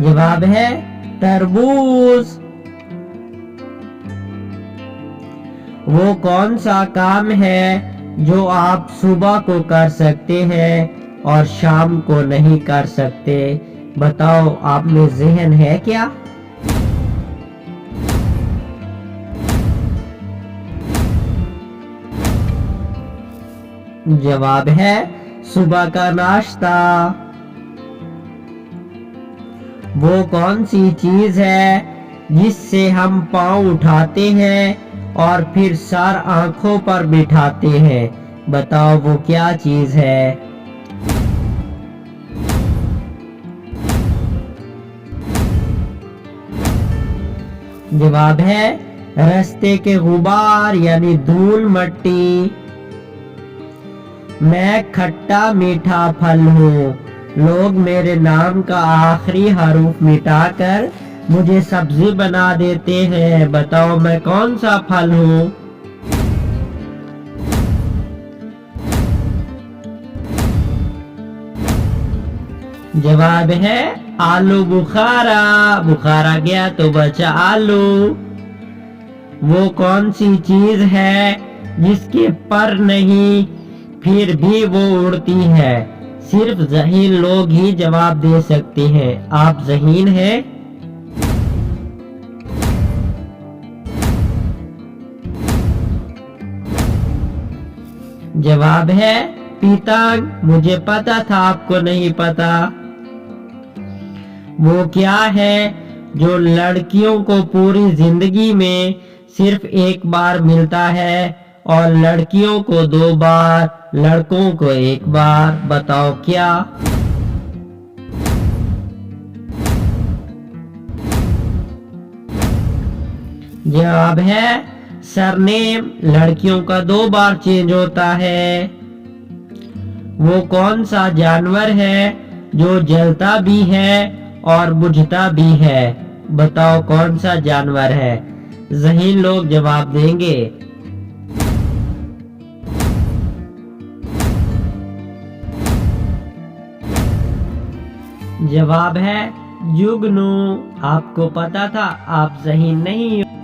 जवाब है तरबूज। वो कौन सा काम है जो आप सुबह को कर सकते हैं और शाम को नहीं कर सकते? बताओ, आप में ज़हन है क्या? जवाब है सुबह का नाश्ता। वो कौन सी चीज है जिससे हम पाँव उठाते हैं और फिर सर आंखों पर बिठाते हैं? बताओ, वो क्या चीज है? जवाब है रास्ते के गुबार यानी धूल मट्टी। मैं खट्टा मीठा फल हूँ, लोग मेरे नाम का आखिरी हरूफ मिटाकर मुझे सब्जी बना देते हैं। बताओ, मैं कौन सा फल हूँ? जवाब है आलू बुखारा। बुखारा गया तो बचा आलू। वो कौन सी चीज है जिसके पर नहीं फिर भी वो उड़ती है? सिर्फ ज़हीन लोग ही जवाब दे सकते हैं। आप ज़हीन हैं? जवाब है पतंग। मुझे पता था आपको नहीं पता। वो क्या है जो लड़कियों को पूरी जिंदगी में सिर्फ एक बार मिलता है और लड़कियों को 2 बार, लड़कों को 1 बार? बताओ क्या? जवाब है सरनेम। लड़कियों का 2 बार चेंज होता है। वो कौन सा जानवर है जो जलता भी है और बुझता भी है? बताओ, कौन सा जानवर है? ज़हीन लोग जवाब देंगे। जवाब है जुगनू। आपको पता था, आप ज़हीन नहीं हो।